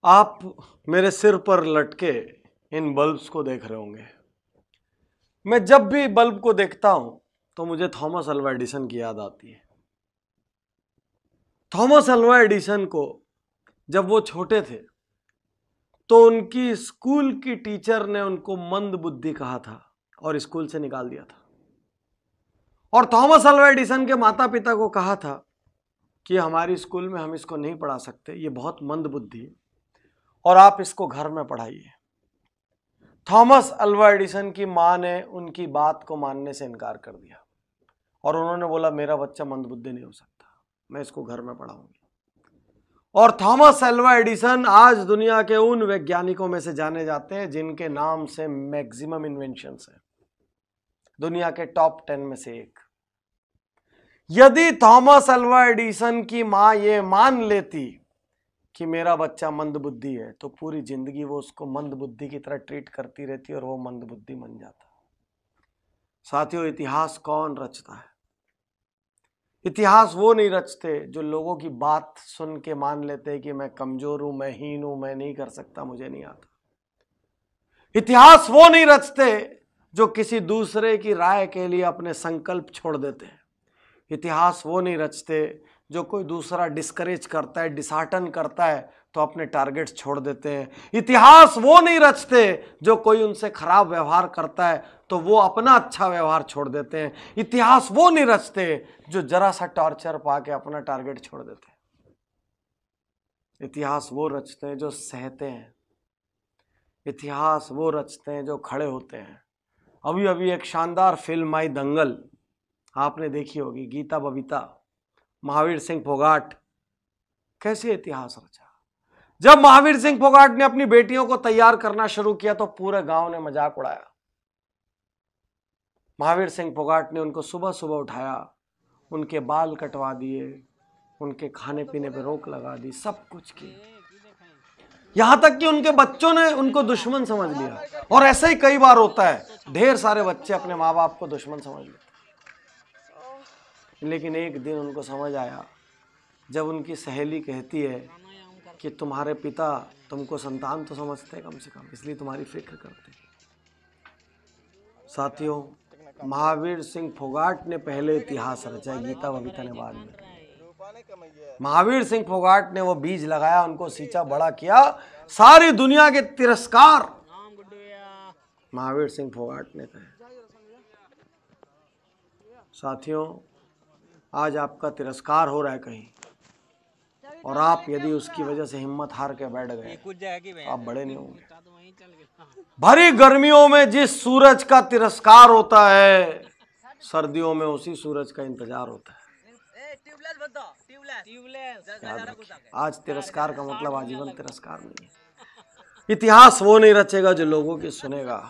आप मेरे सिर पर लटके इन बल्ब्स को देख रहे होंगे। मैं जब भी बल्ब को देखता हूं तो मुझे थॉमस अल्वा एडिसन की याद आती है। थॉमस अल्वा एडिसन को जब वो छोटे थे तो उनकी स्कूल की टीचर ने उनको मंद बुद्धि कहा था और स्कूल से निकाल दिया था। और थॉमस अल्वा एडिसन के माता पिता को कहा था कि हमारी स्कूल में हम इसको नहीं पढ़ा सकते, ये बहुत मंद बुद्धि है और आप इसको घर में पढ़ाइए। थॉमस अल्वा एडिसन की मां ने उनकी बात को मानने से इनकार कर दिया और उन्होंने बोला मेरा बच्चा मंदबुद्धि नहीं हो सकता, मैं इसको घर में पढ़ाऊंगी। और थॉमस अल्वा एडिसन आज दुनिया के उन वैज्ञानिकों में से जाने जाते हैं जिनके नाम से मैक्सिमम इन्वेंशंस हैं, दुनिया के टॉप 10 में से एक। यदि थॉमस अल्वा एडिसन की मां ये मान लेती कि मेरा बच्चा मंदबुद्धि है तो पूरी जिंदगी वो उसको मंदबुद्धि की तरह ट्रीट करती रहती और वो मंदबुद्धि बन जाता। साथियों, इतिहास कौन रचता है? इतिहास वो नहीं रचते जो लोगों की बात सुन के मान लेते कि मैं कमजोर हूं, मैं हीन हूं, मैं नहीं कर सकता, मुझे नहीं आता। इतिहास वो नहीं रचते जो किसी दूसरे की राय के लिए अपने संकल्प छोड़ देते हैं। इतिहास वो नहीं रचते जो कोई दूसरा डिस्करेज करता है, डिसहार्टन करता है तो अपने टारगेट्स छोड़ देते हैं। इतिहास वो नहीं रचते जो कोई उनसे खराब व्यवहार करता है तो वो अपना अच्छा व्यवहार छोड़ देते हैं। इतिहास वो नहीं रचते जो जरा सा टॉर्चर पाके अपना टारगेट छोड़ देते हैं। इतिहास वो रचते हैं जो सहते हैं। इतिहास वो रचते हैं जो खड़े होते हैं। अभी अभी एक शानदार फिल्म आई दंगल, आपने देखी होगी। गीता बबीता, महावीर सिंह फोगाट, कैसे इतिहास रचा। जब महावीर सिंह फोगाट ने अपनी बेटियों को तैयार करना शुरू किया तो पूरे गांव ने मजाक उड़ाया। महावीर सिंह फोगाट ने उनको सुबह सुबह उठाया, उनके बाल कटवा दिए, उनके खाने पीने पे रोक लगा दी, सब कुछ किया, यहां तक कि उनके बच्चों ने उनको दुश्मन समझ लिया। और ऐसा ही कई बार होता है, ढेर सारे बच्चे अपने माँ बाप को दुश्मन समझ लेते। लेकिन एक दिन उनको समझ आया जब उनकी सहेली कहती है कि तुम्हारे पिता तुमको संतान तो समझते हैं कम से कम, इसलिए तुम्हारी फिक्र करते हैं। साथियों, महावीर सिंह फोगाट ने पहले इतिहास रचा, गीता बबीता ने बाद में। महावीर सिंह फोगाट ने वो बीज लगाया, उनको सींचा, बड़ा किया, सारी दुनिया के तिरस्कार महावीर सिंह फोगाट ने कहे। साथियों, आज आपका तिरस्कार हो रहा है कहीं और आप यदि उसकी वजह से हिम्मत हार के बैठ गए तो आप बड़े नहीं होंगे। भरी गर्मियों में जिस सूरज का तिरस्कार होता है, सर्दियों में उसी सूरज का इंतजार होता है। आज तिरस्कार का मतलब आजीवन तिरस्कार नहीं है। इतिहास वो नहीं रचेगा जो लोगों की सुनेगा।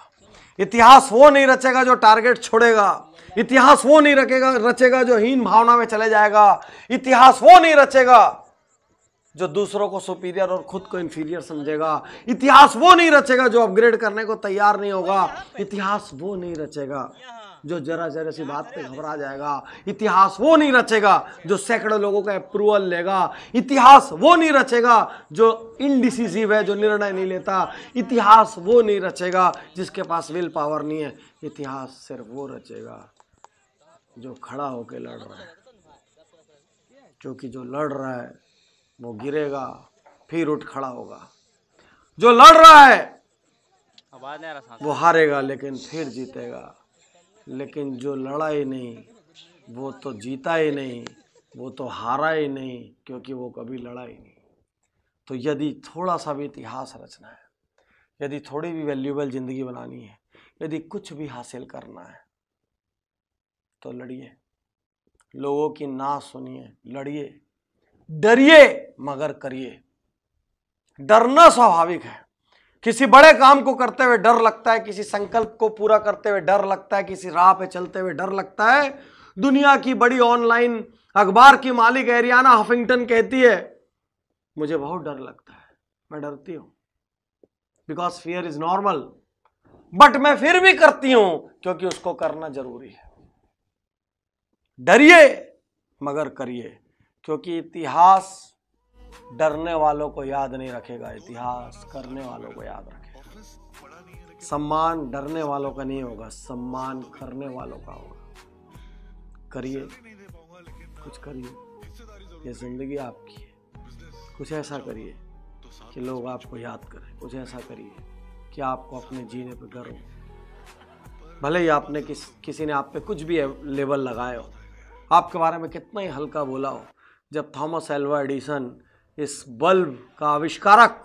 इतिहास वो नहीं रचेगा जो टारगेट छोड़ेगा। इतिहास वो नहीं रचेगा जो हीन भावना में चले जाएगा। इतिहास वो नहीं रचेगा जो दूसरों को सुपीरियर और खुद को इंफीरियर समझेगा। इतिहास वो नहीं रचेगा जो अपग्रेड करने को तैयार नहीं होगा। इतिहास वो नहीं रचेगा जो जरा जरा सी बात पे घबरा जाएगा। इतिहास वो नहीं रचेगा जो सैकड़ों लोगों का अप्रूवल लेगा। इतिहास वो नहीं रचेगा जो इनडिसिसिव है, जो निर्णय नहीं लेता। इतिहास वो नहीं रचेगा जिसके पास विल पावर नहीं है। इतिहास सिर्फ वो रचेगा जो खड़ा होकर लड़ रहा है, क्योंकि जो लड़ रहा है वो गिरेगा फिर उठ खड़ा होगा। जो लड़ रहा है वो हारेगा लेकिन फिर जीतेगा। लेकिन जो लड़ा ही नहीं वो तो जीता ही नहीं, वो तो हारा ही नहीं, क्योंकि वो कभी लड़ा ही नहीं। तो यदि थोड़ा सा भी इतिहास रचना है, यदि थोड़ी भी वैल्यूएबल जिंदगी बनानी है, यदि कुछ भी हासिल करना है तो लड़िए, लोगों की ना सुनिए, लड़िए, डरिए मगर करिए। डरना स्वाभाविक है। किसी बड़े काम को करते हुए डर लगता है, किसी संकल्प को पूरा करते हुए डर लगता है, किसी राह पे चलते हुए डर लगता है। दुनिया की बड़ी ऑनलाइन अखबार की मालिक एरियाना हफिंगटन कहती है मुझे बहुत डर लगता है, मैं डरती हूं, because fear is normal, but मैं फिर भी करती हूं क्योंकि उसको करना जरूरी है। डरिए मगर करिए, क्योंकि इतिहास डरने वालों को याद नहीं रखेगा, इतिहास करने वालों को याद रखेगा। सम्मान डरने वालों का नहीं होगा, सम्मान करने वालों का होगा। करिए, कुछ करिए, ये जिंदगी आपकी है। कुछ ऐसा करिए कि लोग आपको याद करें, कुछ ऐसा करिए कि आपको अपने जीने पे गर्व हो। भले ही आपने किसी ने आप पे कुछ भी लेबल लगाए हो, आपके बारे में कितना ही हल्का बोला हो, जब थॉमस एल्वा एडिसन इस बल्ब का आविष्कारक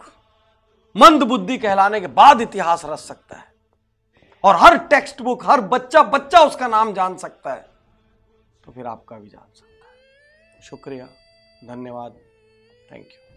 मंद बुद्धि कहलाने के बाद इतिहास रच सकता है और हर टेक्स्ट बुक, हर बच्चा उसका नाम जान सकता है, तो फिर आपका भी जान सकता है। शुक्रिया, धन्यवाद, थैंक यू।